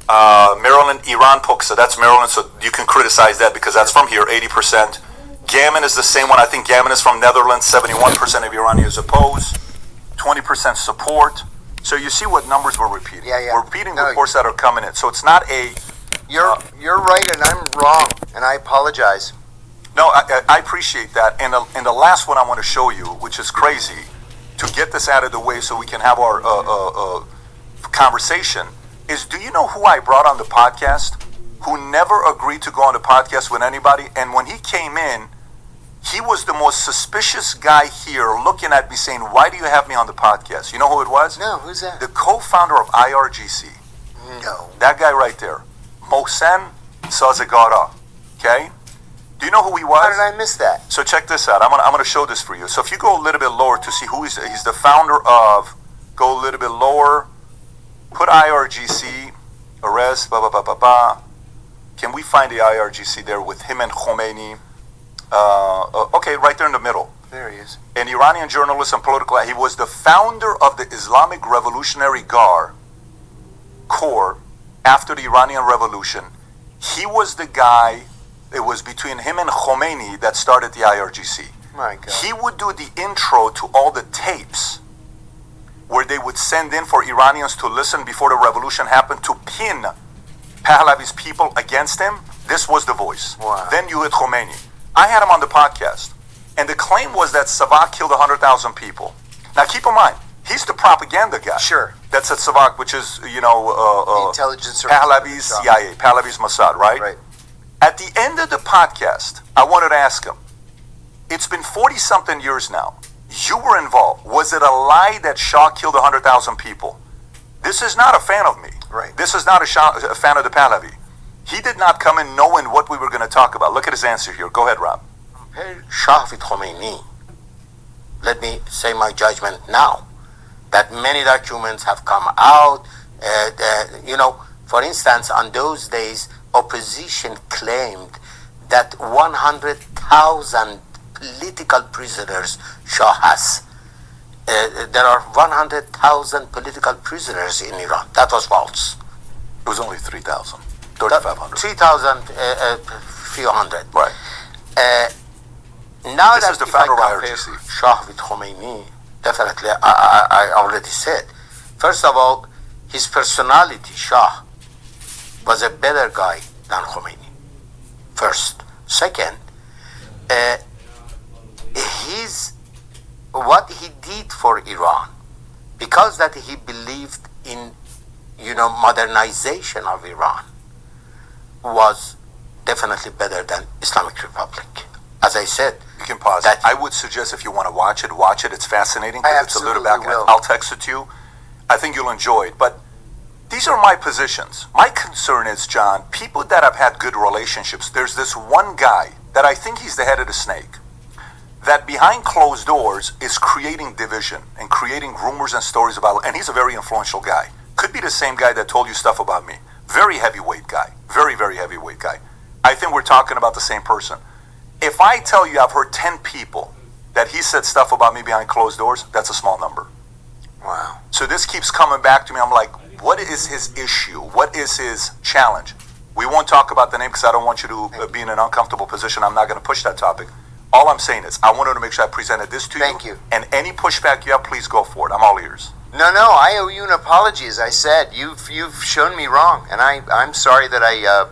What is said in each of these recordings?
Maryland, Iran Puksa, that's Maryland, so you can criticize that because that's from here, 80%. Gammon is the same one. I think Gammon is from Netherlands, 71% of Iranians oppose, 20% support. So you see what numbers we're repeating. Yeah. We're repeating reports that are coming in. So it's not a... You're right and I'm wrong, and I apologize. No, I appreciate that. And the last one I want to show you, which is crazy, to get this out of the way so we can have our conversation, is do you know who I brought on the podcast? Who never agreed to go on the podcast with anybody? And when he came in, he was the most suspicious guy here looking at me saying, why do you have me on the podcast? You know who it was? No, who's that? The co-founder of IRGC. No. That guy right there. Mohsen Sazegara. Okay? Do you know who he was? How did I miss that? So check this out. I'm gonna show this for you. So if you go a little bit lower to see who he's the founder of, go a little bit lower, put IRGC, arrest, Can we find the IRGC there with him and Khomeini? Okay, right there in the middle. There he is. An Iranian journalist and political. He was the founder of the Islamic Revolutionary Guard Corps after the Iranian Revolution. He was the guy. It was between him and Khomeini that started the IRGC. My God. He would do the intro to all the tapes where they would send in for Iranians to listen before the revolution happened to pin Pahlavi's people against him. This was the voice. Wow. Then you hit Khomeini. I had him on the podcast, and the claim was that Savak killed 100,000 people. Now keep in mind, he's the propaganda guy. Sure. That's at Savak, which is, intelligence Pahlavi's CIA, Pahlavi's Mossad, right? Right. At the end of the podcast, I wanted to ask him, it's been 40-something years now. You were involved. Was it a lie that Shah killed 100,000 people? This is not a fan of me. Right. This is not a fan of the Pahlavi. He did not come in knowing what we were going to talk about. Look at his answer here. Go ahead, Rob. Shah with Khomeini. Let me say my judgment now. That many documents have come out. For instance, on those days, opposition claimed that 100,000 political prisoners Shah has. There are 100,000 political prisoners in Iran. That was false. It was only 3,000, 3,500. 3,000, few hundred. Right. Now This that is the if I founder of compare IRGC. Shah with Khomeini, definitely, I already said. First of all, his personality, Shah, was a better guy than Khomeini. First. Second, what he did for Iran, because that he believed in, modernization of Iran, was definitely better than Islamic Republic. As I said, You can pause it. I would suggest if you want to watch it. It's fascinating because it's a little back. will. I'll text it to you. I think you'll enjoy it. But these are my positions. My concern is, John, people that have had good relationships, there's this one guy that I think he's the head of the snake, that behind closed doors is creating division and creating rumors and stories about, and he's a very influential guy. Could be the same guy that told you stuff about me. Very heavyweight guy. Very, very heavyweight guy. I think we're talking about the same person. If I tell you I've heard 10 people that he said stuff about me behind closed doors, that's a small number. Wow. So this keeps coming back to me. I'm like, what is his issue? What is his challenge? We won't talk about the name because I don't want you to be in an uncomfortable position. I'm not going to push that topic. All I'm saying is I wanted to make sure I presented this to you. Thank you. And any pushback you have, please go for it. I'm all ears. No, I owe you an apology. As I said, you've shown me wrong, and I'm sorry that I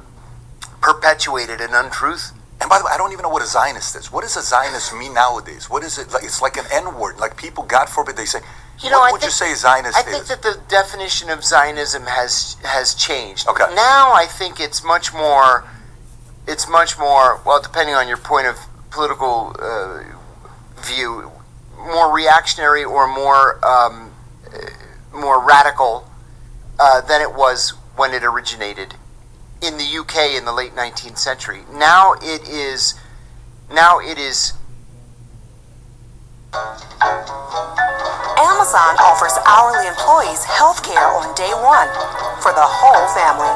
perpetuated an untruth. And by the way, I don't even know what a Zionist is. What does a Zionist mean nowadays? What is it? Like, it's like an N-word. Like people, God forbid, they say, what would you say a Zionist is? I think that the definition of Zionism has changed. Okay. Now I think it's much more, well, depending on your point of political view, more reactionary or more radical than it was when it originated in the UK in the late 19th century. Now it is. Amazon offers hourly employees health care on day one for the whole family.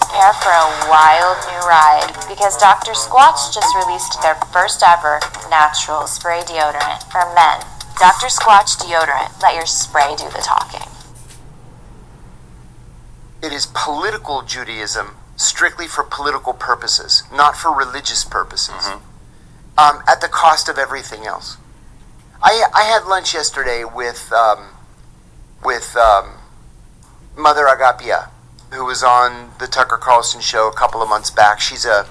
Prepare for a wild new ride. because Dr. Squatch just released their first ever natural spray deodorant for men. Dr. Squatch deodorant. Let your spray do the talking. It is political Judaism strictly for political purposes, not for religious purposes, at the cost of everything else. I had lunch yesterday with Mother Agapia, who was on the Tucker Carlson show a couple of months back. She's a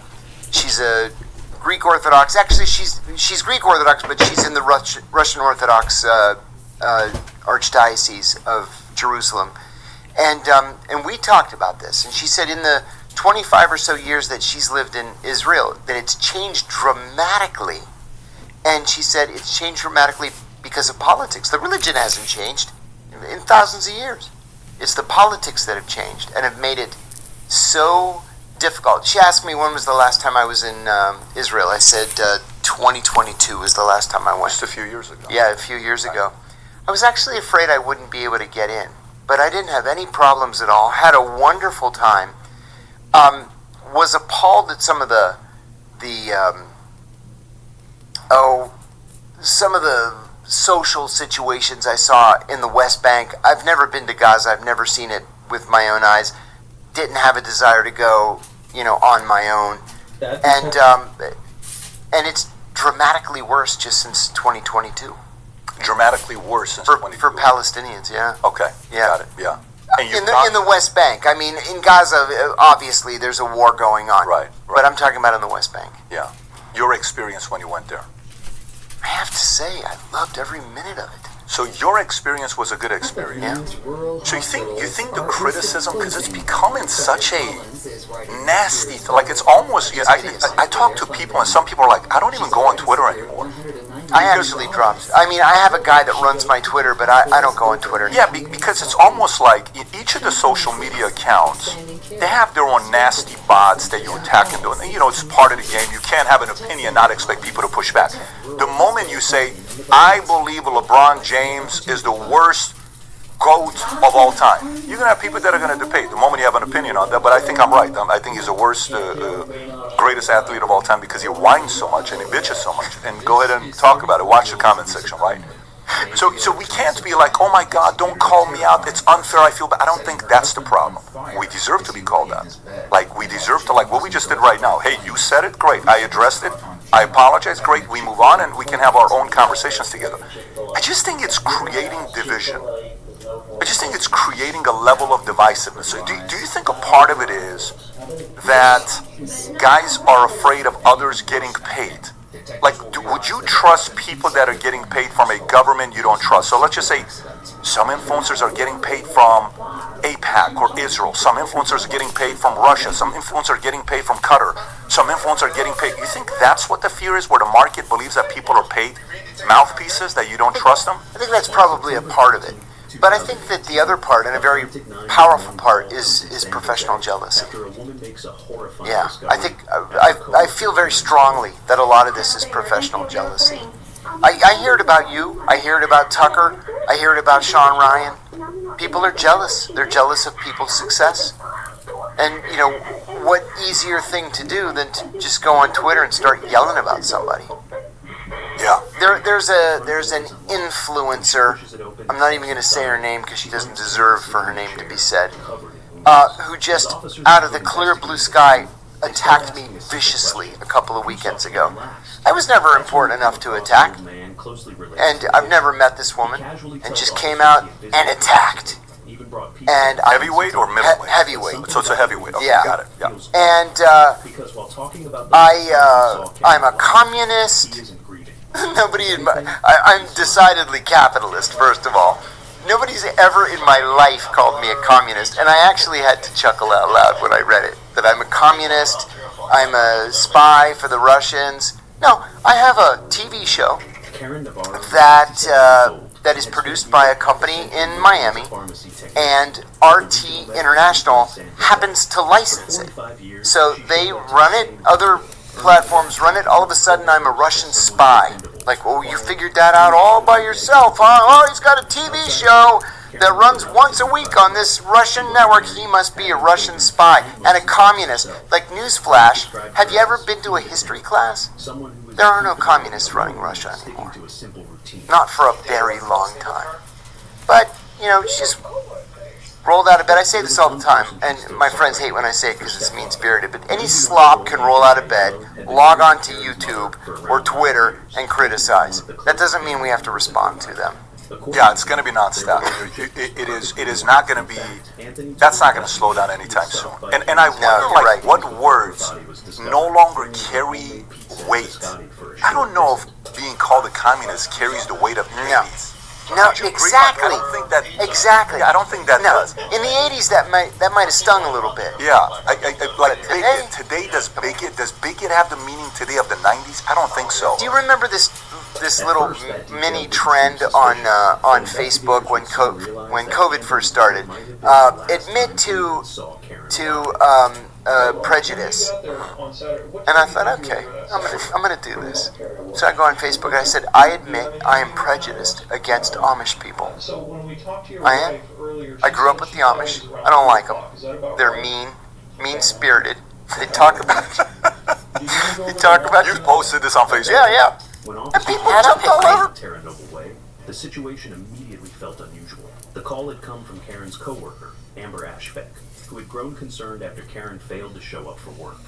Greek Orthodox. Actually, she's Greek Orthodox, but she's in the Russian Orthodox Archdiocese of Jerusalem. And we talked about this, and she said in the 25 or so years that she's lived in Israel, that it's changed dramatically. And she said it's changed dramatically because of politics. The religion hasn't changed in thousands of years. It's the politics that have changed and have made it so difficult. She asked me when was the last time I was in Israel. I said 2022 was the last time I went. Just a few years ago. Yeah, a few years ago. I was actually afraid I wouldn't be able to get in, but I didn't have any problems at all. Had a wonderful time. Was appalled at some of the social situations I saw in the West Bank. I've never been to Gaza. I've never seen it with my own eyes. Didn't have a desire to go, on my own. And it's dramatically worse just since 2022. Dramatically worse since 2022. For Palestinians, yeah. Okay. Yeah. Got it. Yeah. And In the West Bank. I mean, in Gaza, obviously, there's a war going on. Right. But I'm talking about in the West Bank. Yeah. Your experience when you went there. I have to say, I loved every minute of it. So your experience was a good experience. So you think the criticism, because it's becoming such a nasty, like it's almost, I talk to people and some people are like, I don't even go on Twitter anymore. I actually dropped. I mean, I have a guy that runs my Twitter, but I don't go on Twitter anymore. Yeah, because it's almost like each of the social media accounts, they have their own nasty bots that you attack and do. It's part of the game. You can't have an opinion and not expect people to push back. The moment you say, I believe LeBron James is the worst GOAT of all time, you're going to have people that are going to debate the moment you have an opinion on that, but I think I'm right. I think he's the worst, greatest athlete of all time because he whines so much and he bitches so much. And go ahead and talk about it. Watch the comment section, right? So we can't be like, oh my God, don't call me out. It's unfair. I feel bad. I don't think that's the problem. We deserve to be called out. Like, we deserve to, like what we just did right now. Hey, you said it. Great. I addressed it. I apologize. Great. We move on and we can have our own conversations together. I just think it's creating division. I just think it's creating a level of divisiveness. So do you think a part of it is that guys are afraid of others getting paid? Like, would you trust people that are getting paid from a government you don't trust? So let's just say some influencers are getting paid from AIPAC or Israel. Some influencers are getting paid from Russia. Some influencers are getting paid from Qatar. Some influencers are getting paid. You think that's what the fear is, where the market believes that people are paid mouthpieces, that you don't trust them? I think that's probably a part of it. But I think that the other part, and a very powerful part, is professional jealousy. Yeah, I think I feel very strongly that a lot of this is professional jealousy. I hear it about you. I hear it about Tucker. I hear it about Sean Ryan. People are jealous. They're jealous of people's success. And what easier thing to do than to just go on Twitter and start yelling about somebody? Yeah. There's an influencer. I'm not even going to say her name because she doesn't deserve for her name to be said. Who just out of the clear blue sky attacked me viciously a couple of weekends ago. I was never important enough to attack, and I've never met this woman, and just came out and attacked. And heavyweight or middleweight? Heavyweight. So it's a heavyweight. Okay, Yeah. got it. Yeah. And I'm a communist. I'm decidedly capitalist, first of all. Nobody's ever in my life called me a communist, and I actually had to chuckle out loud when I read it, that I'm a communist, I'm a spy for the Russians. No, I have a TV show that is produced by a company in Miami, and RT International happens to license it. So they run it, other platforms run it, all of a sudden I'm a Russian spy. Like, oh, you figured that out all by yourself, huh? Oh, he's got a TV show. that runs once a week on this Russian network. He must be a Russian spy and a communist. Like, newsflash, have you ever been to a history class? There are no communists running Russia anymore. Not for a very long time. But, you know, she's rolled out of bed. I say this all the time, and my friends hate when I say it because it's mean-spirited, but any slop can roll out of bed, log on to YouTube or Twitter, and criticize. That doesn't mean we have to respond to them. Yeah, it's going to be nonstop. It is not going to be, that's not going to slow down anytime soon. And I wonder, what words no longer carry weight. I don't know if being called a communist carries the weight of the 80s. No, exactly. I don't think that. Exactly. Yeah, I don't think that does. In the 80s, that might have stung a little bit. Yeah, like today does bigot have the meaning today of the 90s? I don't think so. Do you remember this little mini trend on Facebook when COVID first started? Admit to prejudice. And I thought, okay, I'm gonna do this. So I go on Facebook and I said, I admit I am prejudiced against Amish people. I am. I grew up with the Amish. I don't like them. They're mean-spirited. They talk about. You posted this on Facebook. Yeah. And people jumped all over. The situation immediately felt unusual. The call had come from Karen's coworker, Amber Ashbeck, who had grown concerned after Karen failed to show up for work.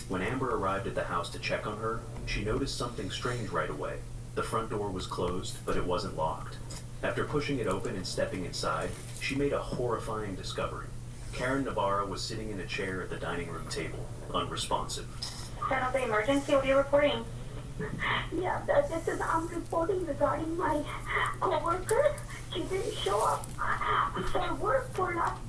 When Amber arrived at the house to check on her, she noticed something strange right away. The front door was closed, but it wasn't locked. After pushing it open and stepping inside, she made a horrifying discovery. Karen Navarro was sitting in a chair at the dining room table, unresponsive. San Jose Emergency, what are you reporting? Yeah, this is, I'm reporting regarding my co-worker. She didn't show up for work for last.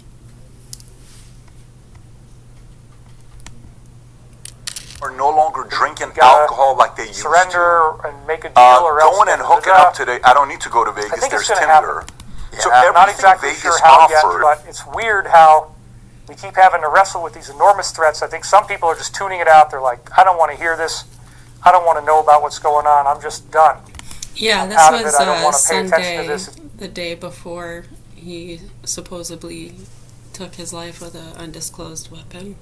Are no longer drinking alcohol like they used surrender and make a deal, or else going and hooking up today. I don't need to go to Vegas. I think There's it's Tinder. Yeah. So I'm not exactly Vegas sure how offered, yet, but it's weird how we keep having to wrestle with these enormous threats. I think some people are just tuning it out. They're like, I don't want to hear this. I don't want to know about what's going on. I'm just done. Yeah, I'm this out of it. I don't want was to pay attention Sunday, to this. the day before he supposedly took his life with an undisclosed weapon.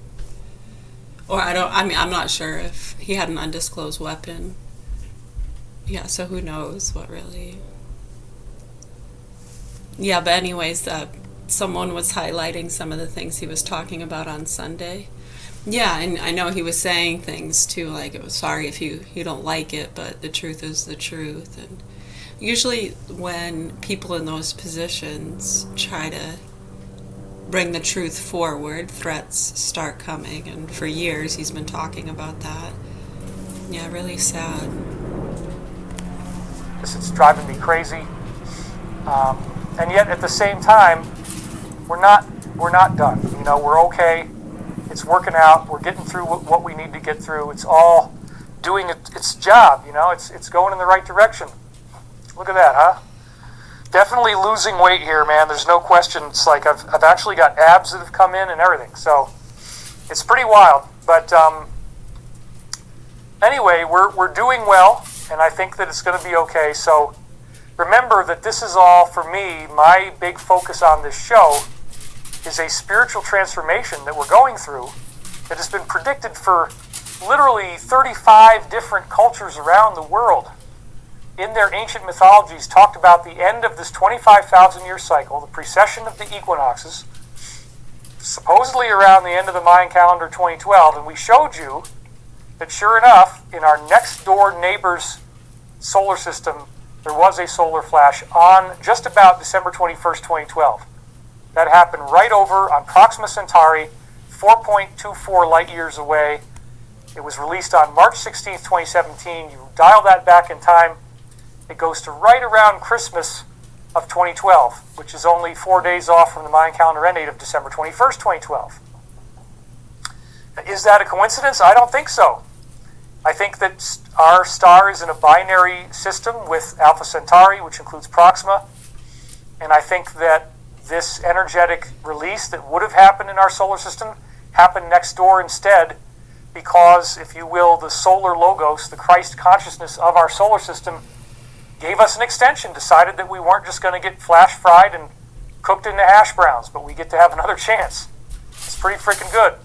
Or I'm not sure if he had an undisclosed weapon. Yeah, so who knows what really. Yeah, but anyways, someone was highlighting some of the things he was talking about on Sunday. Yeah, and I know he was saying things too, like, it was sorry if you don't like it, but the truth is the truth. And usually when people in those positions try to bring the truth forward, threats start coming, and for years he's been talking about that. Yeah, really sad. It's driving me crazy. And yet at the same time, we're not done. You know, we're okay. It's working out. We're getting through what we need to get through. It's all doing its job. You know, it's going in the right direction. Look at that, huh? Definitely losing weight here, man. There's no question. It's like I've actually got abs that have come in and everything. So it's pretty wild. But anyway, we're doing well, and I think that it's going to be okay. So remember that this is all, for me, my big focus on this show is a spiritual transformation that we're going through that has been predicted for literally 35 different cultures around the world. In their ancient mythologies, talked about the end of this 25,000-year cycle, the precession of the equinoxes, supposedly around the end of the Mayan calendar 2012, and we showed you that sure enough, in our next door neighbor's solar system, there was a solar flash on just about December 21st, 2012. That happened right over on Proxima Centauri, 4.24 light years away. It was released on March 16th, 2017. You dial that back in time, it goes to right around Christmas of 2012, which is only 4 days off from the Mayan calendar end date of December 21st, 2012. Is that a coincidence? I don't think so. I think that our star is in a binary system with Alpha Centauri, which includes Proxima, and I think that this energetic release that would have happened in our solar system happened next door instead because, if you will, the solar logos, the Christ consciousness of our solar system, gave us an extension, decided that we weren't just going to get flash fried and cooked into hash browns, but we get to have another chance. It's pretty freaking good.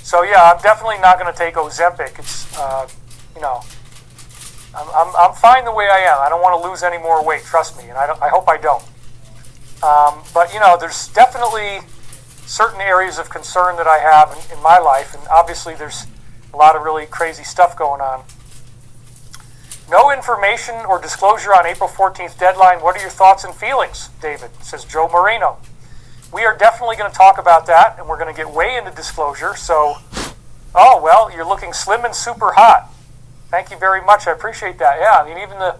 So yeah, I'm definitely not going to take Ozempic. It's, I'm fine the way I am. I don't want to lose any more weight, trust me, and I hope I don't. But there's definitely certain areas of concern that I have in my life, and obviously there's a lot of really crazy stuff going on. No information or disclosure on April 14th deadline. What are your thoughts and feelings, David? Says Joe Moreno. We are definitely going to talk about that, and we're going to get way into disclosure. So, oh, well, you're looking slim and super hot. Thank you very much. I appreciate that. Yeah, I mean, even the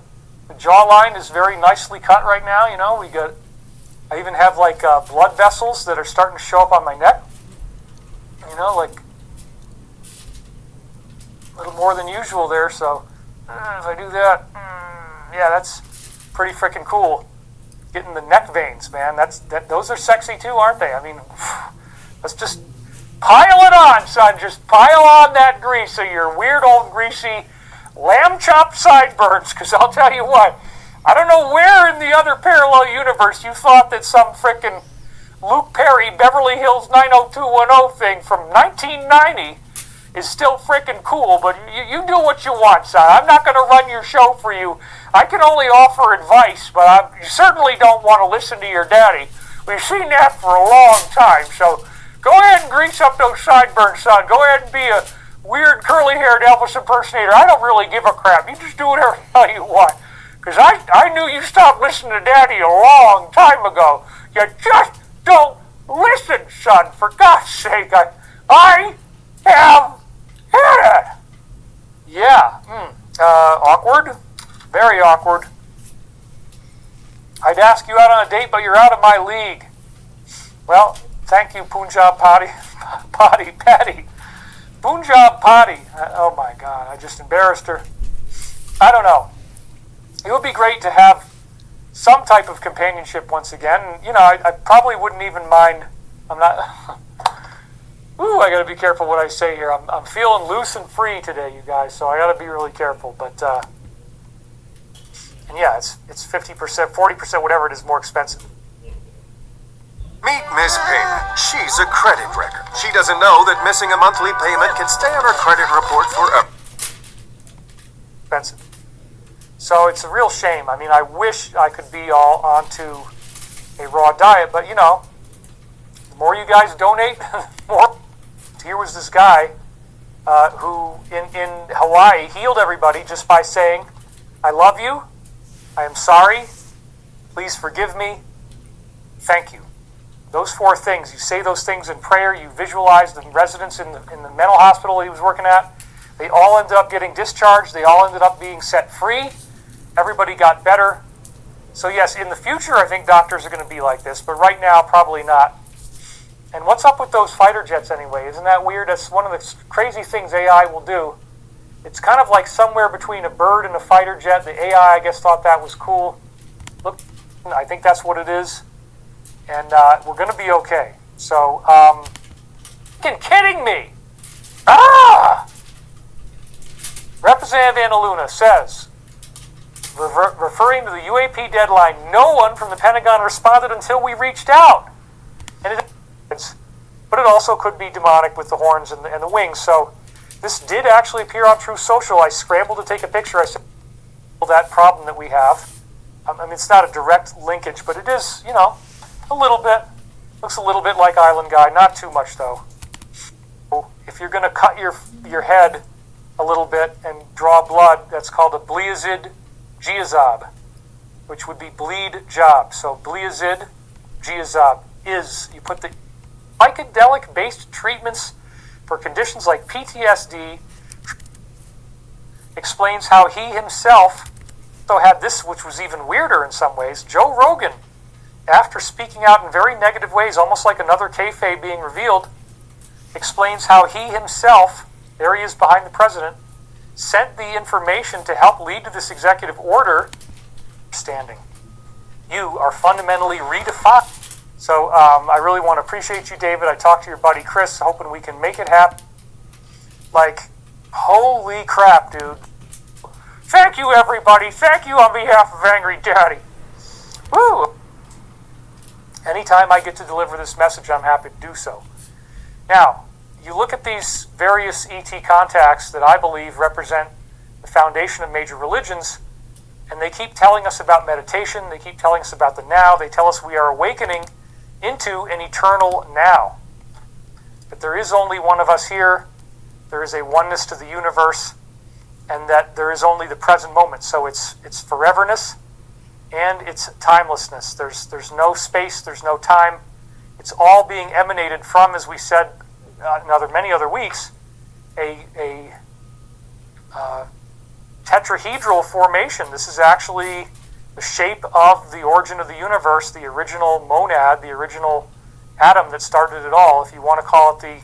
jawline is very nicely cut right now. I even have like blood vessels that are starting to show up on my neck. Like a little more than usual there. So if I do that, yeah, that's pretty freaking cool. Getting the neck veins, man. Those are sexy too, aren't they? I mean, let's just pile it on, son. Just pile on that grease so your weird old greasy lamb chop sideburns. Because I'll tell you what. I don't know where in the other parallel universe you thought that some frickin' Luke Perry Beverly Hills 90210 thing from 1990 is still frickin' cool, but you do what you want, son. I'm not going to run your show for you. I can only offer advice, but you certainly don't want to listen to your daddy. We've seen that for a long time, so go ahead and grease up those sideburns, son. Go ahead and be a weird curly-haired Elvis impersonator. I don't really give a crap. You just do whatever the hell you want. Because I knew you stopped listening to Daddy a long time ago. You just don't listen, son. For God's sake, I have had it. Yeah. Awkward. Very awkward. I'd ask you out on a date, but you're out of my league. Well, thank you, Punjab Patty. Punjab Patty. Oh, my God. I just embarrassed her. I don't know. It would be great to have some type of companionship once again. I probably wouldn't even mind. I'm not. I got to be careful what I say here. I'm feeling loose and free today, you guys. So I got to be really careful. But and yeah, it's 50%, 40%, whatever it is, more expensive. Meet Miss Payment. She's a credit wrecker. She doesn't know that missing a monthly payment can stay on her credit report forever. Expensive. So it's a real shame. I mean, I wish I could be all onto a raw diet, but the more you guys donate, the more. Here was this guy who in Hawaii healed everybody just by saying, I love you, I am sorry, please forgive me, thank you. Those 4 things, you say those things in prayer, you visualize the residents in the mental hospital he was working at, they all ended up getting discharged, they all ended up being set free. Everybody got better. So yes, in the future, I think doctors are going to be like this, but right now, probably not. And what's up with those fighter jets anyway? Isn't that weird? That's one of the crazy things AI will do. It's kind of like somewhere between a bird and a fighter jet. The AI, I guess, thought that was cool. Look, I think that's what it is. And we're going to be okay. So, kidding me? Representative Anna Luna says, referring to the UAP deadline, no one from the Pentagon responded until we reached out. But it also could be demonic with the horns and the wings. So this did actually appear on Truth Social. I scrambled to take a picture. I said that problem that we have. I mean, it's not a direct linkage, but it is, a little bit. Looks a little bit like Island Guy. Not too much, though. If you're going to cut your head a little bit and draw blood, that's called a Bliazid Giazab, which would be bleed job. So Bliazid Giazab is, you put the psychedelic-based treatments for conditions like PTSD, explains how he himself also had this, which was even weirder in some ways. Joe Rogan, after speaking out in very negative ways, almost like another kayfabe being revealed, explains how he himself, there he is behind the president, sent the information to help lead to this executive order. Standing. You are fundamentally redefined. So I really want to appreciate you, David. I talked to your buddy Chris, hoping we can make it happen. Like, holy crap, dude. Thank you, everybody. Thank you on behalf of Angry Daddy. Woo! anytime I get to deliver this message, I'm happy to do so. Now, you look at these various ET contacts that I believe represent the foundation of major religions, and they keep telling us about meditation, they keep telling us about the now, they tell us we are awakening into an eternal now. But there is only one of us here, there is a oneness to the universe, and that there is only the present moment. So it's foreverness and it's timelessness. There's no space, there's no time. It's all being emanated from, as we said in many other weeks, a tetrahedral formation. This is actually the shape of the origin of the universe, the original monad, the original atom that started it all. If you want to call it the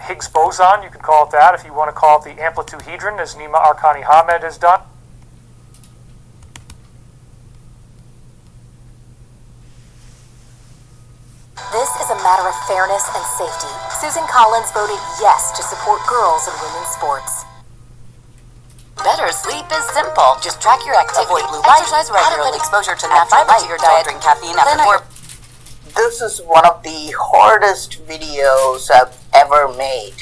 Higgs boson, you can call it that. If you want to call it the amplituhedron, as Nima Arkani Hamed has done. This is a matter of fairness and safety. Susan Collins voted yes to support girls in women's sports. Better sleep is simple. Just track your activity, Avoid blue light, exercise regularly, adequate exposure to add natural fiber light, to your diet, don't drink caffeine Plan after out 4 This is one of the hardest videos I've ever made,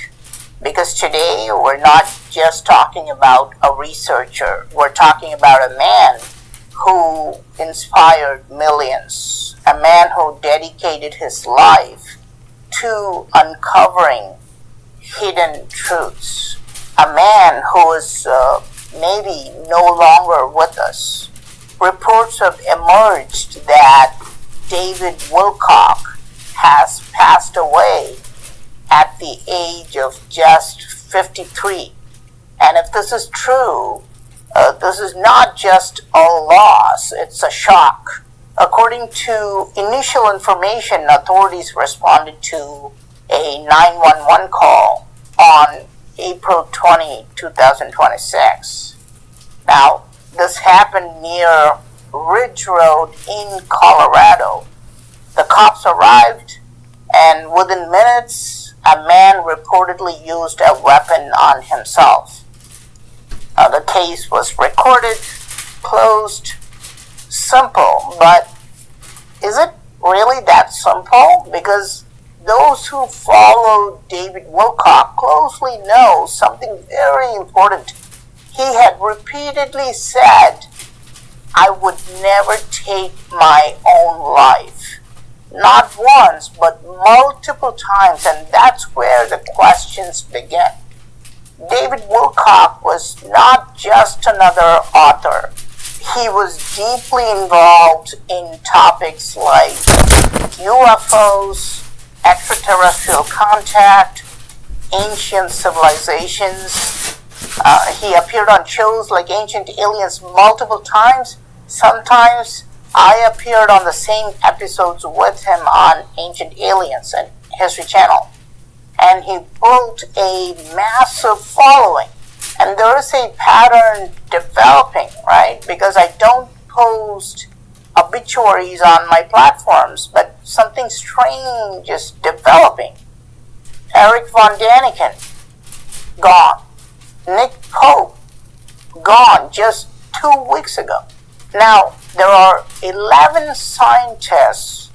because today we're not just talking about a researcher, we're talking about a man who inspired millions, a man who dedicated his life to uncovering hidden truths, a man who is maybe no longer with us. Reports have emerged that David Wilcock has passed away at the age of just 53. And if this is true, this is not just a loss, it's a shock. According to initial information, authorities responded to a 911 call on April 20, 2026. Now, this happened near Ridge Road in Colorado. The cops arrived, and within minutes, a man reportedly used a weapon on himself. The case was recorded, closed, simple, but is it really that simple? Because those who follow David Wilcock closely know something very important. He had repeatedly said, "I would never take my own life." Not once, but multiple times, and that's where the questions begin. David Wilcock was not just another author. He was deeply involved in topics like UFOs, extraterrestrial contact, ancient civilizations. He appeared on shows like Ancient Aliens multiple times. Sometimes I appeared on the same episodes with him on Ancient Aliens and History Channel. And he built a massive following. And there is a pattern developing, right? Because I don't post obituaries on my platforms, but something strange is developing. Eric Von Daniken, gone. Nick Pope, gone just 2 weeks ago. Now, there are 11 scientists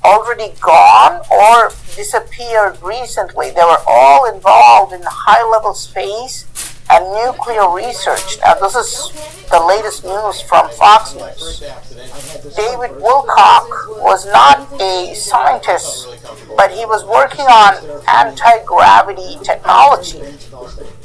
already gone or disappeared recently. They were all involved in high-level space and nuclear research. Now, this is the latest news from Fox News. David Wilcock was not a scientist, but he was working on anti-gravity technology.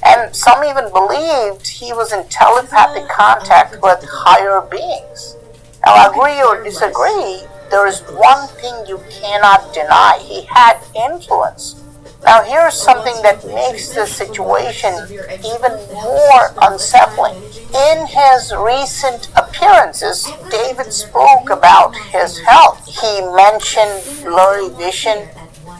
And some even believed he was in telepathic contact with higher beings. Now, agree or disagree, there is one thing you cannot deny. He had influence. Now, here's something that makes this situation even more unsettling. In his recent appearances, David spoke about his health. He mentioned blurry vision,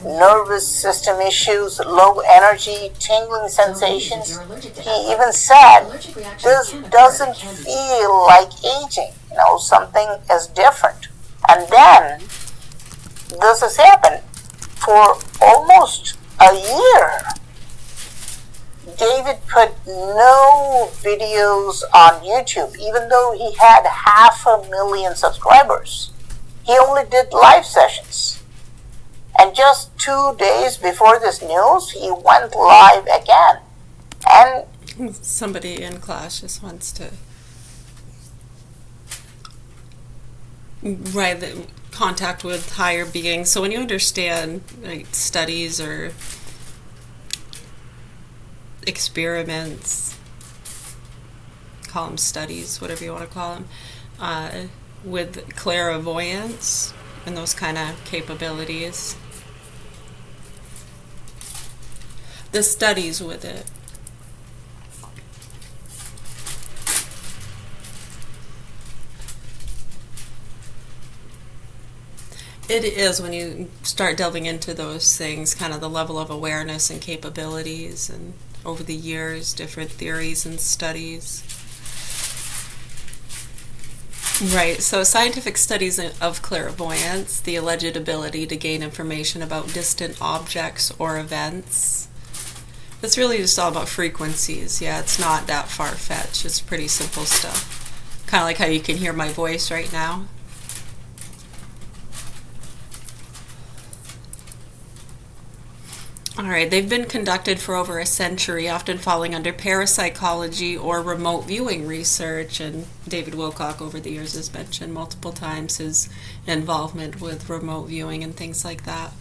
nervous system issues, low energy, tingling sensations. He even said, "This doesn't feel like aging. Something is different." And then, this has happened for almost a year. David put no videos on YouTube, even though he had 500,000 subscribers. He only did live sessions. And just 2 days before this news, he went live again. And somebody in class just wants to write the contact with higher beings. So when you understand like studies or experiments, call them studies, whatever you want to call them, with clairvoyance and those kind of capabilities, the studies with it. It is, when you start delving into those things, kind of the level of awareness and capabilities, and over the years, different theories and studies. Right, so scientific studies of clairvoyance, the alleged ability to gain information about distant objects or events. It's really just all about frequencies. Yeah, it's not that far-fetched. It's pretty simple stuff. Kind of like how you can hear my voice right now. All right, they've been conducted for over a century, often falling under parapsychology or remote viewing research. And David Wilcock over the years has mentioned multiple times his involvement with remote viewing and things like that.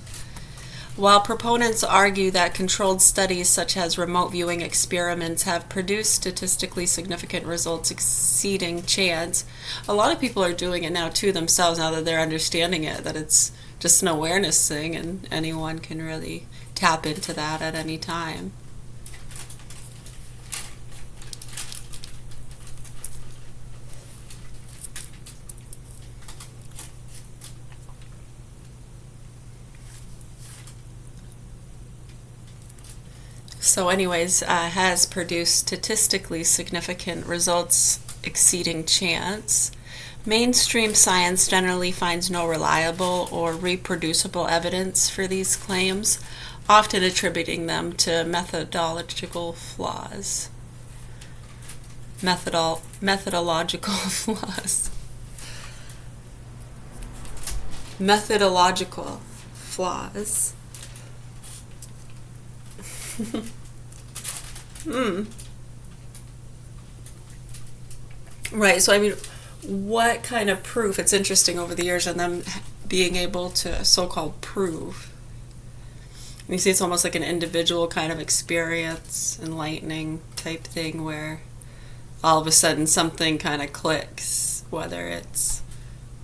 While proponents argue that controlled studies such as remote viewing experiments have produced statistically significant results exceeding chance, a lot of people are doing it now too themselves, now that they're understanding it, that it's just an awareness thing and anyone can really tap into that at any time. So anyways, has produced statistically significant results exceeding chance. Mainstream science generally finds no reliable or reproducible evidence for these claims, often attributing them to methodological flaws. Methodological flaws. Methodological flaws. Right, so I mean, what kind of proof? It's interesting over the years and them being able to so-called prove. You see, it's almost like an individual kind of experience, enlightening type thing, where all of a sudden something kind of clicks, whether it's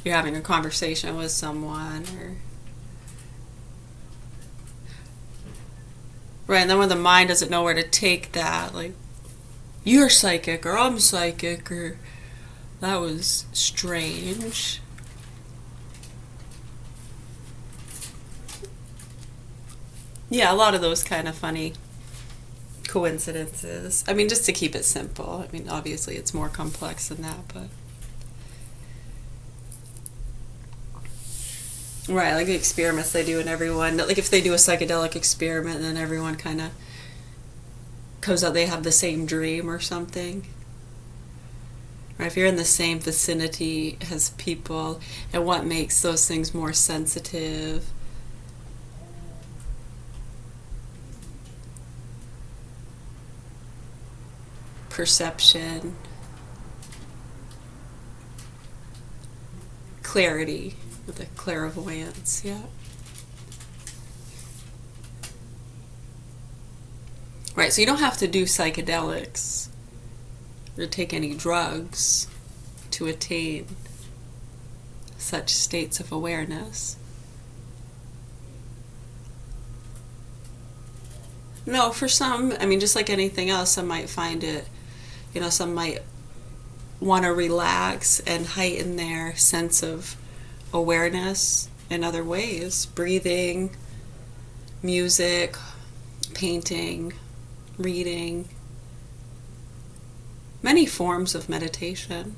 you're having a conversation with someone or... Right, and then when the mind doesn't know where to take that, like, you're psychic, or I'm psychic, or that was strange. Yeah, a lot of those kind of funny coincidences. I mean, just to keep it simple. I mean, obviously it's more complex than that, but... Right, like the experiments they do, and everyone, like if they do a psychedelic experiment, then everyone kind of comes out, they have the same dream or something. Right, if you're in the same vicinity as people, and what makes those things more sensitive? Perception, clarity, with the clairvoyance, yeah. Right, so you don't have to do psychedelics or take any drugs to attain such states of awareness. No, for some, I mean, just like anything else, some might find it, you know, some might want to relax and heighten their sense of awareness in other ways. Breathing, music, painting, reading, many forms of meditation.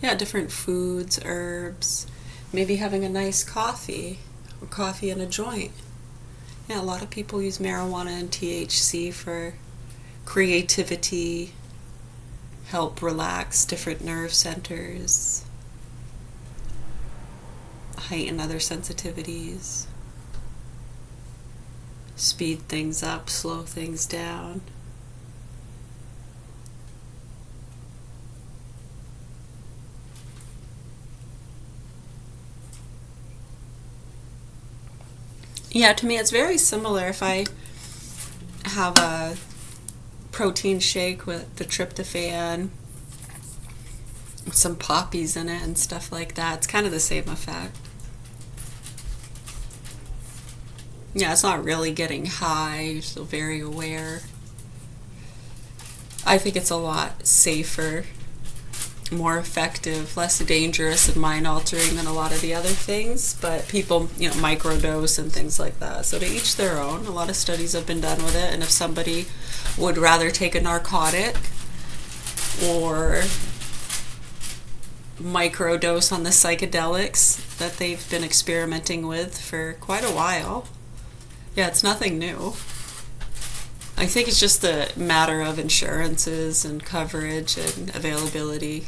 Yeah, different foods, herbs, maybe having a nice coffee, or coffee and a joint. Yeah, a lot of people use marijuana and THC for creativity, help relax different nerve centers, heighten other sensitivities, speed things up, slow things down. Yeah, to me it's very similar if I have a protein shake with the tryptophan, some poppies in it and stuff like that. It's kind of the same effect. Yeah, it's not really getting high, you're still very aware. I think it's a lot safer, more effective, less dangerous and mind altering than a lot of the other things, but people, microdose and things like that. So to each their own. A lot of studies have been done with it, and if somebody would rather take a narcotic or microdose on the psychedelics that they've been experimenting with for quite a while, yeah, it's nothing new. I think it's just a matter of insurances and coverage and availability,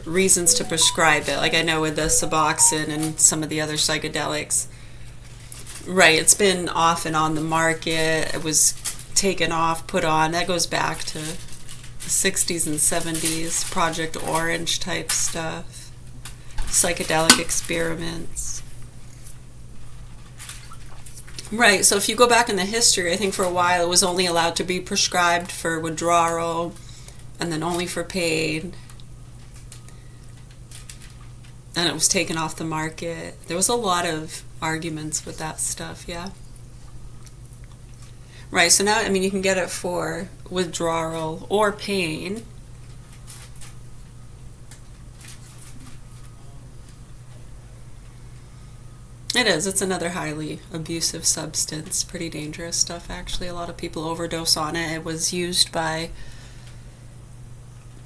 reasons to prescribe it. Like I know with the Suboxone and some of the other psychedelics, right, it's been off and on the market. It was taken off, put on. That goes back to the 60s and 70s, Project Orange type stuff, psychedelic experiments. Right, so if you go back in the history, I think for a while it was only allowed to be prescribed for withdrawal and then only for pain. And it was taken off the market. There was a lot of arguments with that stuff, yeah. Right, so now, you can get it for withdrawal or pain. It is. It's another highly abusive substance. Pretty dangerous stuff, actually. A lot of people overdose on it. It was used by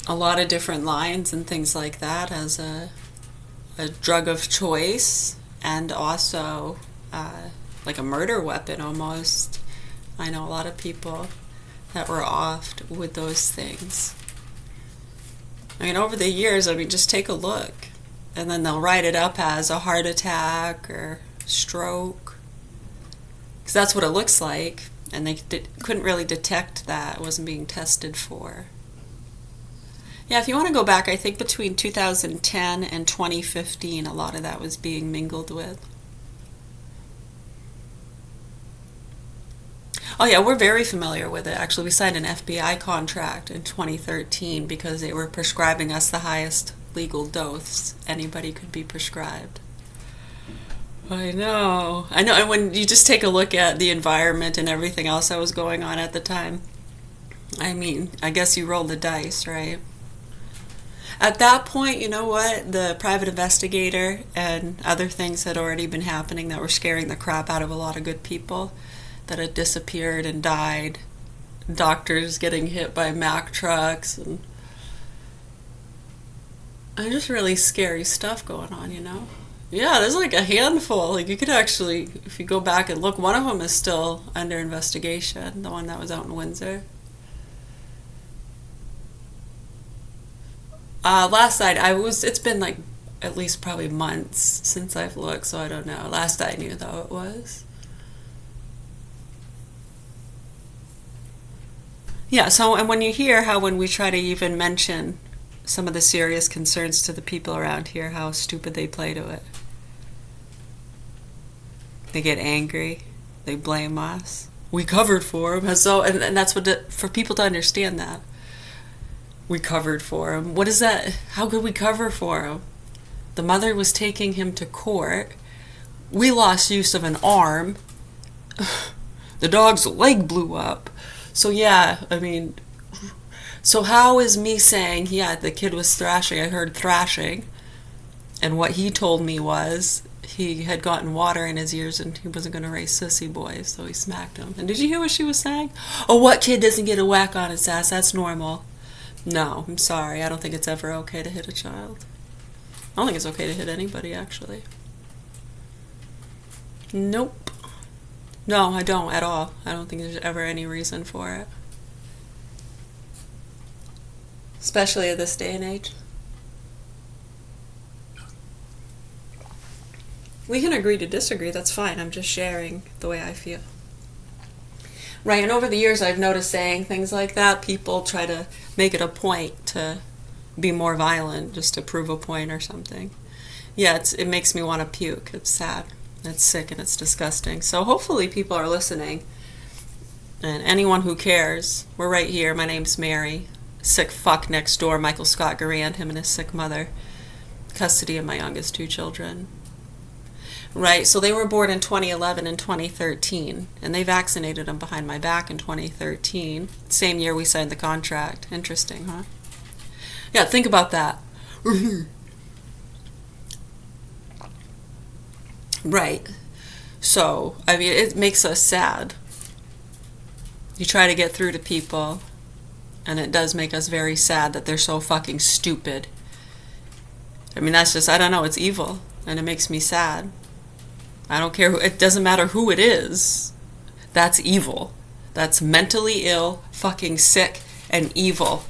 a lot of different lines and things like that as a drug of choice, and also like a murder weapon almost. I know a lot of people that were offed with those things. Over the years, just take a look. And then they'll write it up as a heart attack or stroke, because that's what it looks like, and they couldn't really detect that. It wasn't being tested for. Yeah, if you want to go back, I think between 2010 and 2015, a lot of that was being mingled with. Oh yeah, we're very familiar with it. Actually, we signed an FBI contract in 2013 because they were prescribing us the highest legal dose anybody could be prescribed. I know. And when you just take a look at the environment and everything else that was going on at the time, I guess you roll the dice, right? At that point, you know what? The private investigator and other things had already been happening that were scaring the crap out of a lot of good people that had disappeared and died. Doctors getting hit by Mack trucks and just really scary stuff going on, Yeah, there's like a handful. Like you could actually, if you go back and look, one of them is still under investigation, the one that was out in Windsor. Last night, it's been like at least probably months since I've looked, so I don't know. Last I knew, though, it was. Yeah, so, and when you hear how when we try to even mention some of the serious concerns to the people around here, how stupid they play to it. They get angry. They blame us. We covered for him. So, and that's for people to understand that. We covered for him. What is that? How could we cover for him? The mother was taking him to court. We lost use of an arm. The dog's leg blew up. So yeah, so how is me saying, yeah, the kid was thrashing, I heard thrashing, and what he told me was he had gotten water in his ears and he wasn't going to raise sissy boys, so he smacked him. And did you hear what she was saying? Oh, what kid doesn't get a whack on his ass? That's normal. No, I'm sorry. I don't think it's ever okay to hit a child. I don't think it's okay to hit anybody, actually. Nope. No, I don't at all. I don't think there's ever any reason for it. especially at this day and age. We can agree to disagree, that's fine. I'm just sharing the way I feel. Right, and over the years I've noticed saying things like that, people try to make it a point to be more violent just to prove a point or something. Yeah, it makes me want to puke. It's sad. It's sick and it's disgusting. So hopefully people are listening. And anyone who cares, we're right here. My name's Mary. Sick fuck next door, Michael Scott Garand, him and his sick mother. Custody of my youngest 2 children. Right, so they were born in 2011 and 2013, and they vaccinated them behind my back in 2013. Same year we signed the contract. Interesting, huh? Yeah, think about that. Right. So, I mean, it makes us sad. You try to get through to people, and it does make us very sad that they're so fucking stupid. I mean, that's just, I don't know, it's evil, and it makes me sad. I don't care, it doesn't matter who it is. That's evil. That's mentally ill, fucking sick, and evil.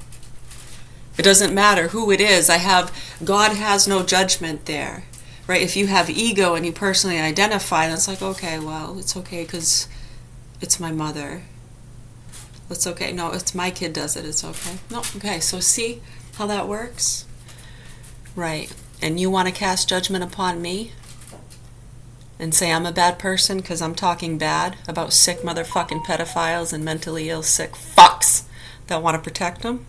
It doesn't matter who it is. God has no judgment there. Right? If you have ego and you personally identify, then it's like, okay, well, it's okay because it's my mother. It's okay. No, it's my kid does it. It's okay. No, okay. So see how that works? Right. And you want to cast judgment upon me? And say I'm a bad person because I'm talking bad about sick motherfucking pedophiles and mentally ill sick fucks that want to protect them?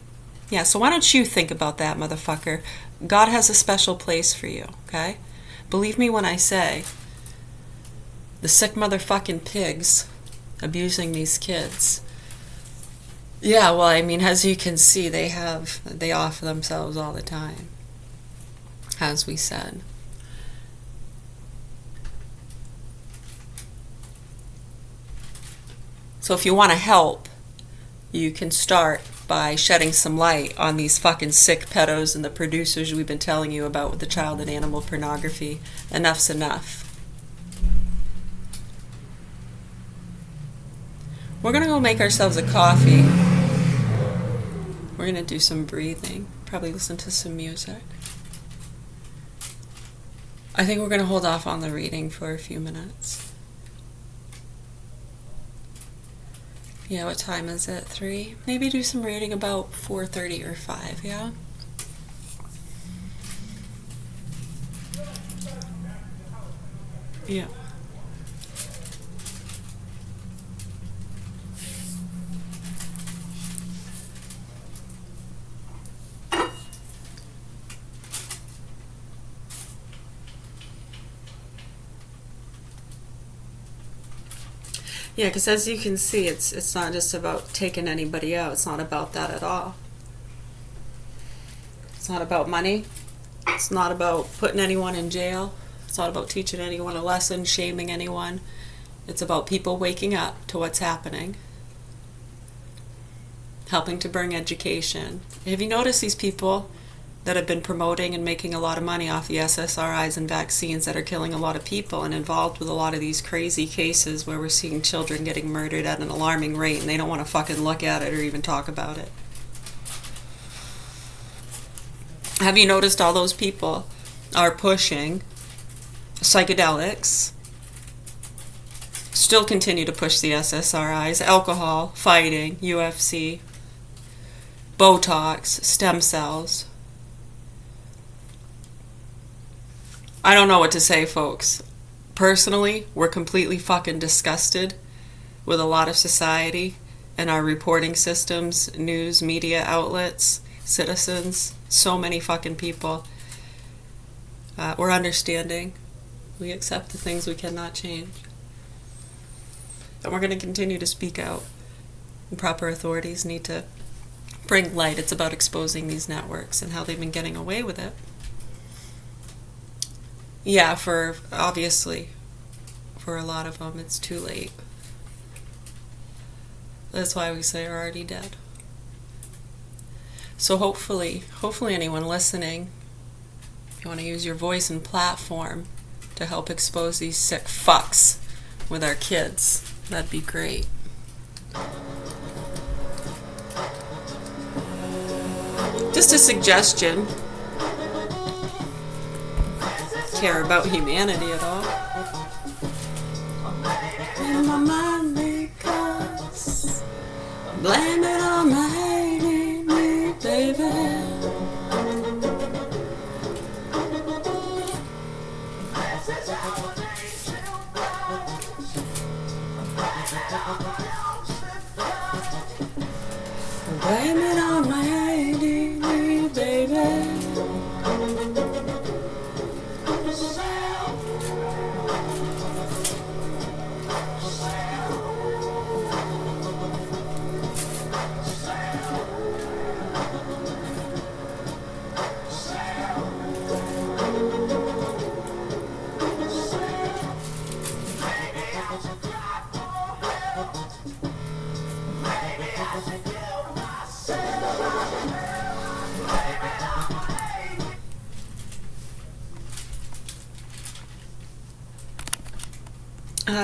Yeah, so why don't you think about that, motherfucker? God has a special place for you, okay? Believe me when I say the sick motherfucking pigs abusing these kids. Yeah, well, I mean, as you can see, they offer themselves all the time, as we said. So if you want to help, you can start by shedding some light on these fucking sick pedos and the producers we've been telling you about with the child and animal pornography. Enough's enough. We're going to go make ourselves a coffee. We're going to do some breathing. Probably listen to some music. I think we're going to hold off on the reading for a few minutes. Yeah, what time is it? 3? Maybe do some reading about 4:30 or 5, yeah? Yeah. Yeah, because as you can see, it's not just about taking anybody out. It's not about that at all. It's not about money. It's not about putting anyone in jail. It's not about teaching anyone a lesson, shaming anyone. It's about people waking up to what's happening. Helping to bring education. Have you noticed these people that have been promoting and making a lot of money off the SSRIs and vaccines that are killing a lot of people and involved with a lot of these crazy cases where we're seeing children getting murdered at an alarming rate and they don't want to fucking look at it or even talk about it? Have you noticed all those people are pushing psychedelics, still continue to push the SSRIs, alcohol, fighting, UFC, Botox, stem cells? I don't know what to say, folks. Personally, we're completely fucking disgusted with a lot of society and our reporting systems, news, media outlets, citizens, so many fucking people. We're understanding. We accept the things we cannot change. And we're going to continue to speak out. And proper authorities need to bring light. It's about exposing these networks and how they've been getting away with it. Yeah, obviously, for a lot of them, it's too late. That's why we say we're already dead. So hopefully anyone listening, if you want to use your voice and platform to help expose these sick fucks with our kids, that'd be great. Just a suggestion. Care about humanity at all. In my mind because blame it on my hating me, baby. Blame it on my hating me, baby.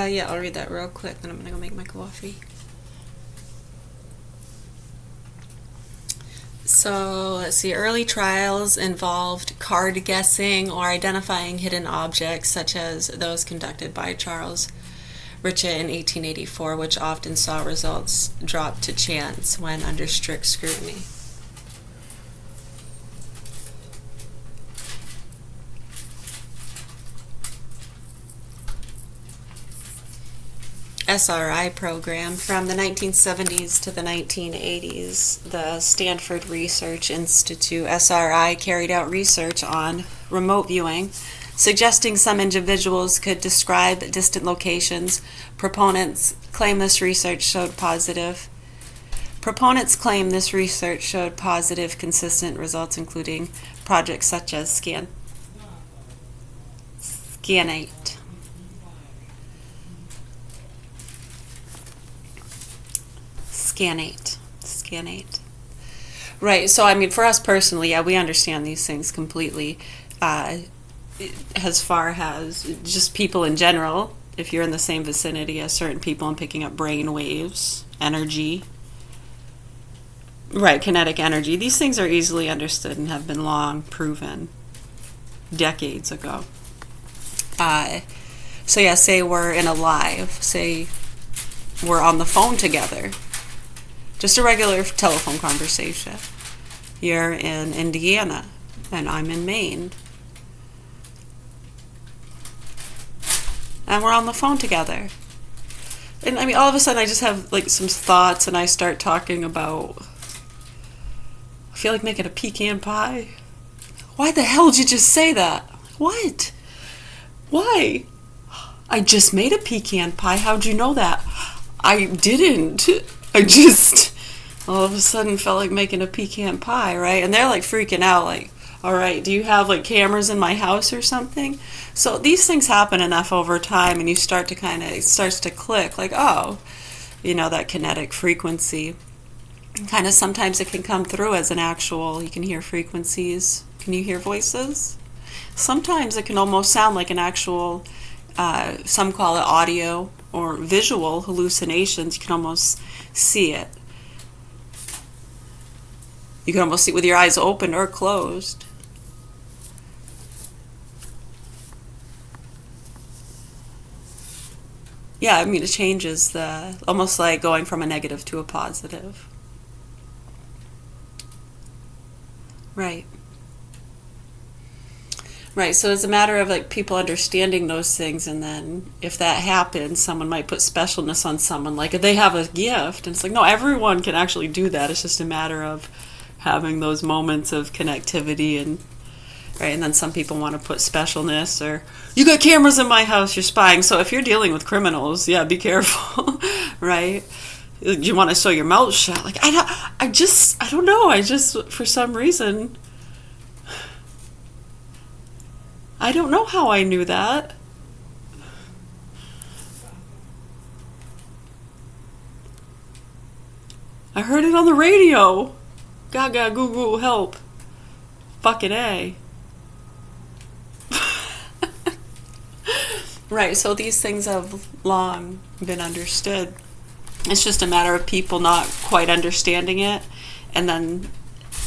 Yeah, I'll read that real quick, then I'm gonna go make my coffee. So, let's see, early trials involved card guessing or identifying hidden objects, such as those conducted by Charles Richer in 1884, which often saw results drop to chance when under strict scrutiny. SRI program from the 1970s to the 1980s. The Stanford Research Institute, SRI, carried out research on remote viewing, suggesting some individuals could describe distant locations. Proponents claim this research showed positive consistent results, including projects such as Scan8. Right, so I mean, for us personally, yeah, we understand these things completely. As far as just people in general, if you're in the same vicinity as certain people and picking up brain waves, energy, right, kinetic energy, these things are easily understood and have been long proven decades ago. So yeah, say we're in a live, say we're on the phone together. Just a regular telephone conversation. You're in Indiana, and I'm in Maine. And we're on the phone together. And I mean, all of a sudden I just have like some thoughts, and I start talking about, I feel like making a pecan pie. Why the hell did you just say that? What? Why? I just made a pecan pie. How'd you know that? I didn't. I just all of a sudden felt like making a pecan pie, right? And they're like freaking out, like, all right, do you have like cameras in my house or something? So these things happen enough over time, and you start to it starts to click, like, oh, that kinetic frequency. Kind of sometimes it can come through as an actual, you can hear frequencies. Can you hear voices? Sometimes it can almost sound like an actual, some call it audio or visual hallucinations. You can almost see it. You can almost see it with your eyes open or closed. Yeah, I mean, it changes almost like going from a negative to a positive. Right. Right, so it's a matter of like people understanding those things, and then if that happens, someone might put specialness on someone, like if they have a gift, and it's like, no, everyone can actually do that. It's just a matter of having those moments of connectivity, and right, and then some people want to put specialness, or you got cameras in my house, you're spying. So if you're dealing with criminals, yeah, be careful, right? You want to sew your mouth shut. Like, I don't know. I just, for some reason, I don't know how I knew that. I heard it on the radio. Gaga, goo goo, help. Fucking A. Right, so these things have long been understood. It's just a matter of people not quite understanding it, and then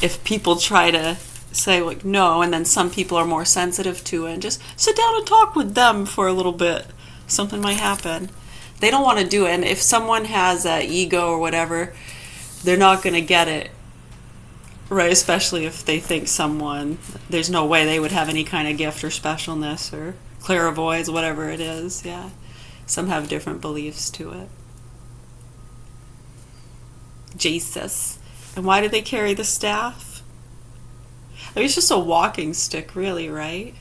if people try to say like no, and then some people are more sensitive to it, and just sit down and talk with them for a little bit, something might happen. They don't want to do it, and if someone has an ego or whatever, they're not going to get it, right? Especially if they think there's no way they would have any kind of gift or specialness or clairvoyance, whatever it is. Yeah, some have different beliefs to it. Jesus. And why do they carry the staff? I mean, it's just a walking stick, really, right?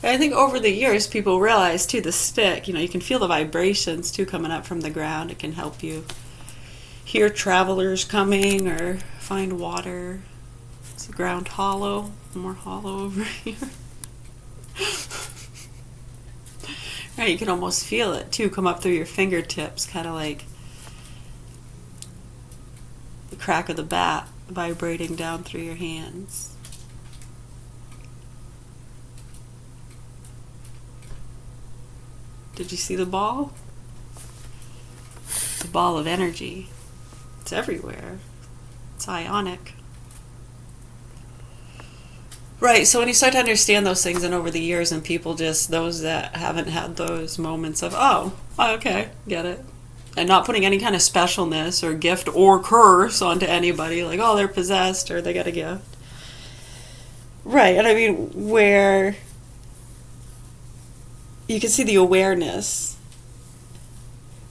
And I think over the years, people realize, too, the stick, you can feel the vibrations, too, coming up from the ground. It can help you hear travelers coming or find water. Is the ground hollow? More hollow over here. Right, you can almost feel it, too, come up through your fingertips, kind of like the crack of the bat vibrating down through your hands. Did you see the ball? The ball of energy. It's everywhere. It's ionic. Right, so when you start to understand those things, and over the years, and people those that haven't had those moments of, oh, okay, get it. And not putting any kind of specialness or gift or curse onto anybody, like, oh, they're possessed or they got a gift. Right, and I mean, where you can see the awareness,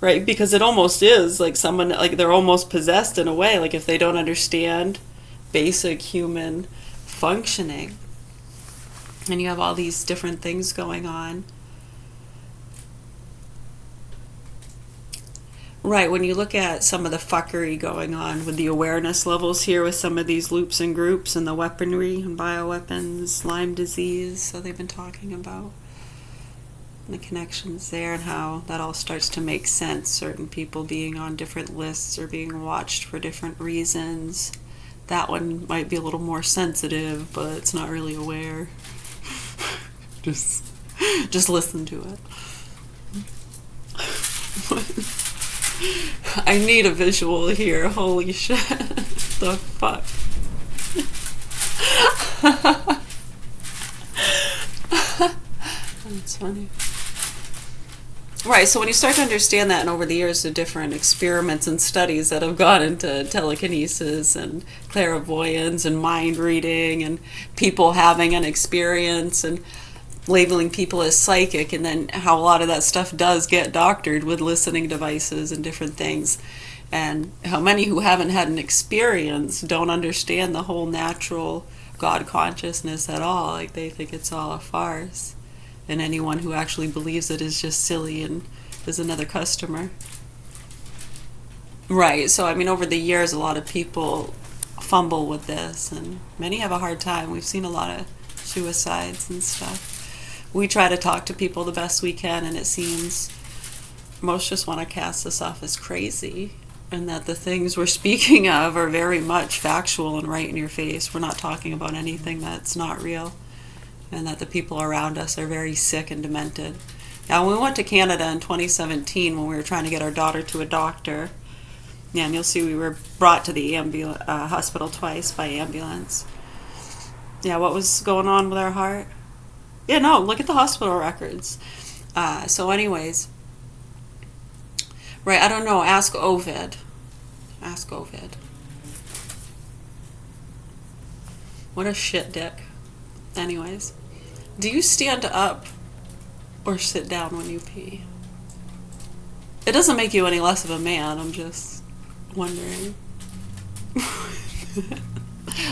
right? Because it almost is like someone, like they're almost possessed in a way, like if they don't understand basic human functioning. And you have all these different things going on. Right, when you look at some of the fuckery going on with the awareness levels here with some of these loops and groups and the weaponry and bioweapons, Lyme disease, so they've been talking about the connections there and how that all starts to make sense, certain people being on different lists or being watched for different reasons. That one might be a little more sensitive, but it's not really aware. Just listen to it. I need a visual here. Holy shit. The fuck? That's funny. Right, so when you start to understand that, and over the years, the different experiments and studies that have gone into telekinesis and clairvoyance and mind reading and people having an experience and labeling people as psychic, and then how a lot of that stuff does get doctored with listening devices and different things, and how many who haven't had an experience don't understand the whole natural God consciousness at all. Like, they think it's all a farce, and anyone who actually believes it is just silly and is another customer. Right, so I mean, over the years, a lot of people fumble with this, and many have a hard time. We've seen a lot of suicides and stuff. We try to talk to people the best we can, and it seems most just want to cast us off as crazy, and that the things we're speaking of are very much factual and right in your face. We're not talking about anything that's not real, and that the people around us are very sick and demented. Now, when we went to Canada in 2017, when we were trying to get our daughter to a doctor, yeah, and you'll see we were brought to the hospital twice by ambulance. Yeah, what was going on with our heart? Yeah, no, look at the hospital records. So anyways, right, I don't know, ask l.VID. Ask l.VID. What a shit dick. Anyways, do you stand up or sit down when you pee? It doesn't make you any less of a man, I'm just wondering.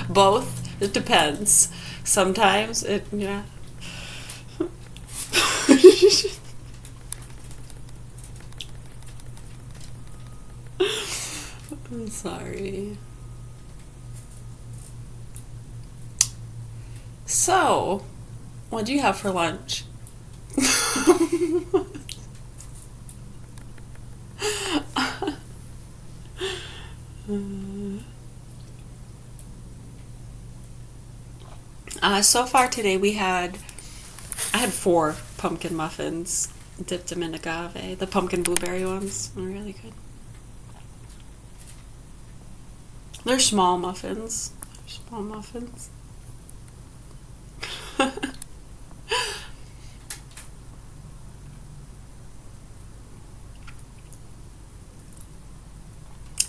Both? It depends. Sometimes it, yeah. I'm sorry. So, what do you have for lunch? So far today I had 4 pumpkin muffins, dipped them in agave. The pumpkin blueberry ones are really good. They're small muffins. Small muffins.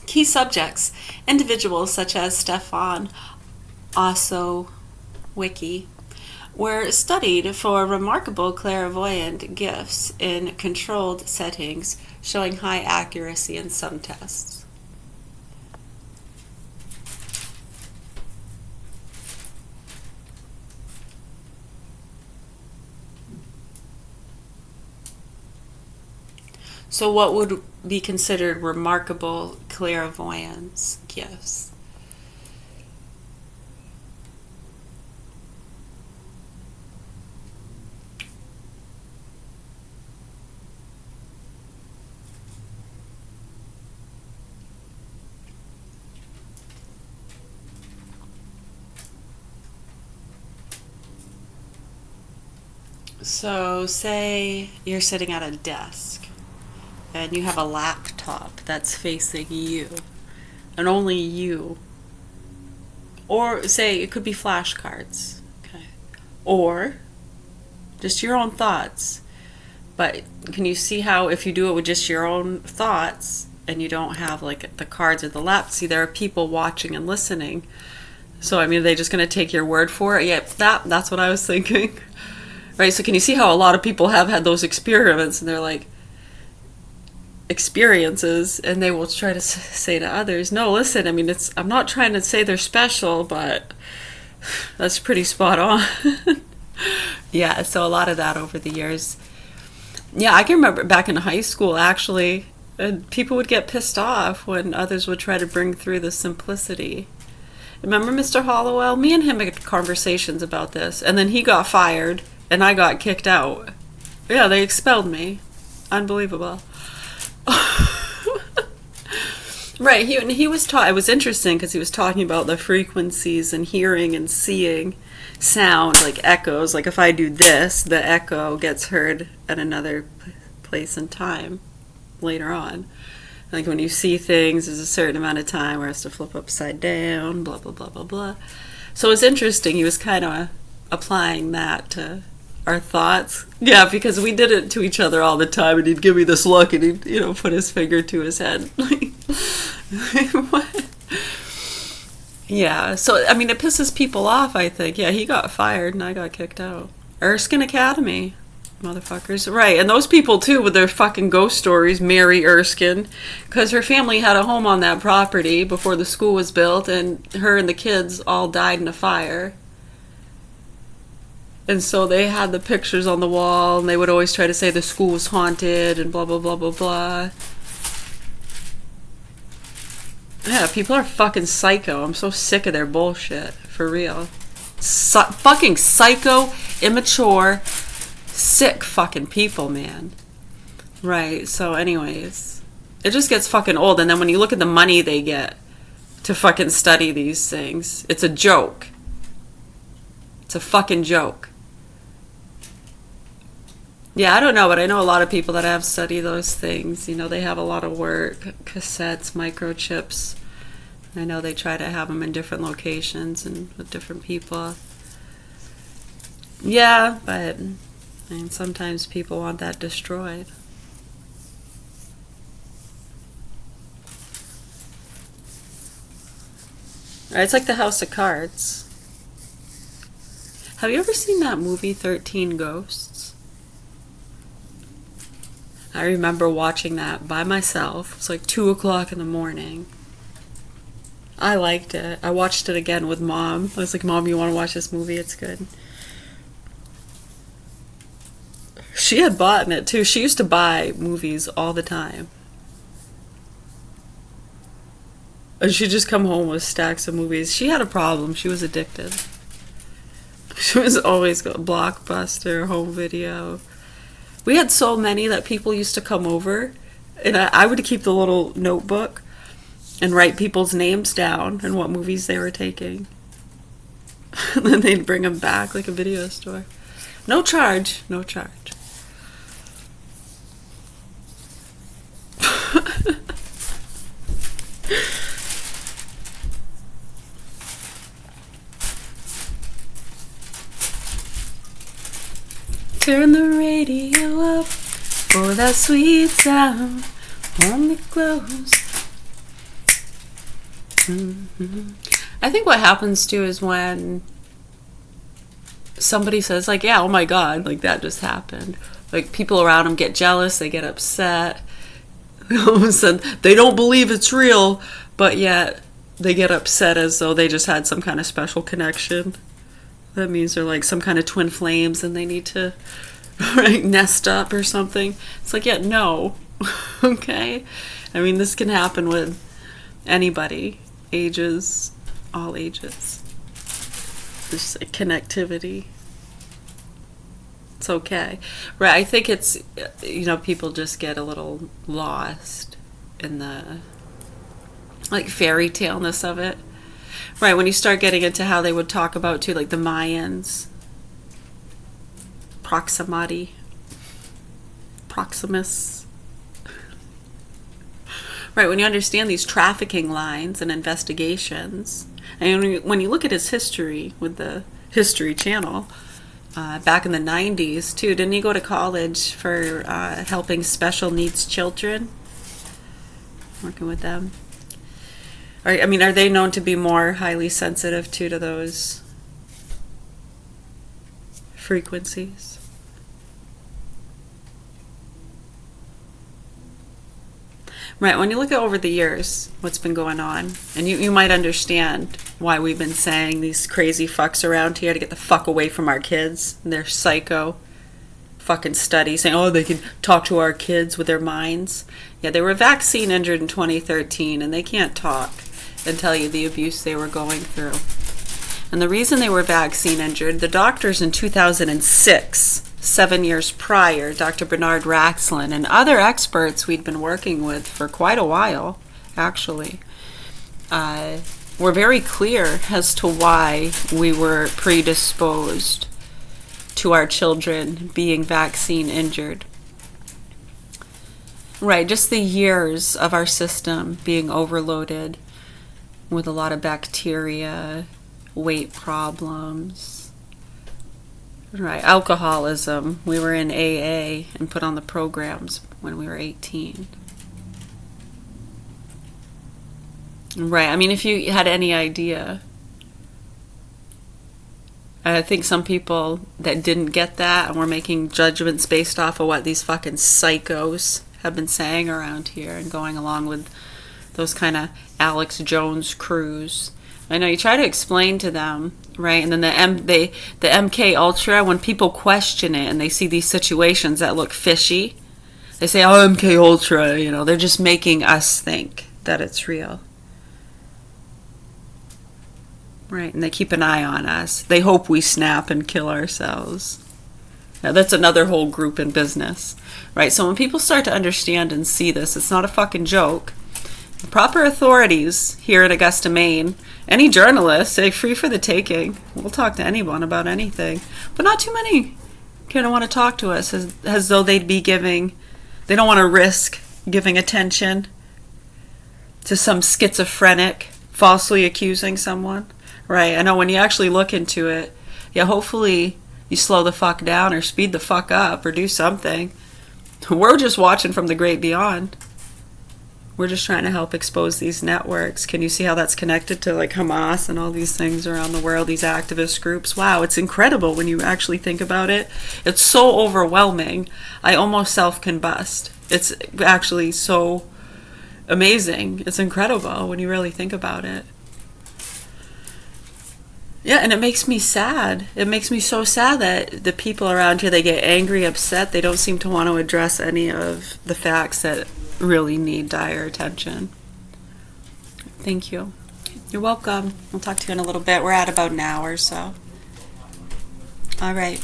Key subjects. Individuals such as Stefan Osowicki were studied for remarkable clairvoyant gifts in controlled settings, showing high accuracy in some tests. So what would be considered remarkable clairvoyance gifts? So say you're sitting at a desk and you have a laptop that's facing you and only you. Or say it could be flashcards, okay? Or just your own thoughts. But can you see how if you do it with just your own thoughts and you don't have like the cards or the lap, see there are people watching and listening. So I mean, are they just going to take your word for it? Yeah, that's what I was thinking. Right, so can you see how a lot of people have had those experiments and they're like experiences and they will try to say to others, no, listen, I mean, I'm not trying to say they're special, but that's pretty spot on. Yeah, so a lot of that over the years. Yeah, I can remember back in high school, actually, people would get pissed off when others would try to bring through the simplicity. Remember Mr. Hollowell? Me and him had conversations about this, and then he got fired, and I got kicked out. Yeah, they expelled me. Unbelievable. Right, he was taught. It was interesting because he was talking about the frequencies and hearing and seeing sound, like echoes. Like if I do this, the echo gets heard at another place and time later on. Like when you see things, there's a certain amount of time where it has to flip upside down, blah, blah, blah, blah, blah. So it was interesting. He was kind of applying that to our thoughts. Yeah, because we did it to each other all the time, and he'd give me this look, and he'd, put his finger to his head. What? Yeah, so, I mean, it pisses people off, I think. Yeah, he got fired, and I got kicked out. Erskine Academy. Motherfuckers. Right, and those people too with their fucking ghost stories, Mary Erskine, because her family had a home on that property before the school was built, and her and the kids all died in a fire. And so they had the pictures on the wall, and they would always try to say the school was haunted and blah, blah, blah, blah, blah. Yeah, people are fucking psycho. I'm so sick of their bullshit, for real. Fucking psycho, immature, sick fucking people, man. Right, so anyways, it just gets fucking old, and then when you look at the money they get to fucking study these things, it's a joke. It's a fucking joke. Yeah, I don't know, but I know a lot of people that have studied those things. They have a lot of work, cassettes, microchips. I know they try to have them in different locations and with different people. Yeah, but sometimes people want that destroyed. Right, it's like the House of Cards. Have you ever seen that movie 13 Ghosts? I remember watching that by myself. It's like 2 o'clock in the morning. I liked it. I watched it again with Mom. I was like, Mom, you want to watch this movie? It's good. She had bought it too. She used to buy movies all the time. And she'd just come home with stacks of movies. She had a problem. She was addicted. She was always going Blockbuster, home video. We had so many that people used to come over, and I would keep the little notebook and write people's names down and what movies they were taking. And then they'd bring them back like a video store. No charge, no charge. Turn the radio up for that sweet sound. Hold me close. I think what happens too is when somebody says like, yeah, oh my God, like that just happened. Like people around them get jealous, they get upset. All of a sudden, they don't believe it's real, but yet they get upset as though they just had some kind of special connection. That means they're like some kind of twin flames and they need to nest up or something. It's like, yeah, no. Okay? I mean, this can happen with anybody, ages, all ages. There's a connectivity. It's okay. Right, I think it's, people just get a little lost in the, like, fairy tale-ness of it. Right, when you start getting into how they would talk about, too, like, the Mayans. Proximus. Right, when you understand these trafficking lines and investigations, and when you look at his history with the History Channel, back in the 90s, too, didn't he go to college for helping special needs children? Working with them. Are they known to be more highly sensitive, too, to those frequencies? Right, when you look at over the years what's been going on, and you might understand why we've been saying these crazy fucks around here to get the fuck away from our kids. And their psycho fucking studies saying, oh, they can talk to our kids with their minds. Yeah, they were vaccine injured in 2013, and they can't talk and tell you the abuse they were going through. And the reason they were vaccine injured, the doctors in 2006, 7 years prior, Dr. Bernard Raxlin and other experts we'd been working with for quite a while, actually, were very clear as to why we were predisposed to our children being vaccine injured. Right, just the years of our system being overloaded with a lot of bacteria, weight problems, right, alcoholism. We were in AA and put on the programs when we were 18. Right, if you had any idea, I think some people that didn't get that and were making judgments based off of what these fucking psychos have been saying around here and going along with those kind of Alex Jones crews. I know you try to explain to them, right? And then the MK Ultra, when people question it and they see these situations that look fishy, they say, oh, MK Ultra, they're just making us think that it's real. Right, and they keep an eye on us. They hope we snap and kill ourselves. Now, that's another whole group in business, right? So when people start to understand and see this, it's not a fucking joke. The proper authorities here in Augusta, Maine, any journalists, say free for the taking. We'll talk to anyone about anything. But not too many kind of want to talk to us as though they'd be giving, they don't want to risk giving attention to some schizophrenic falsely accusing someone. Right, I know when you actually look into it, yeah, hopefully you slow the fuck down or speed the fuck up or do something. We're just watching from the great beyond. We're just trying to help expose these networks. Can you see how that's connected to like Hamas and all these things around the world, these activist groups? Wow, it's incredible when you actually think about it. It's so overwhelming. I almost self-combust. It's actually so amazing. It's incredible when you really think about it. Yeah, and it makes me sad. It makes me so sad that the people around here, they get angry, upset. They don't seem to want to address any of the facts that really need dire attention. Thank you. You're welcome. We'll talk to you in a little bit. We're at about an hour, so. All right.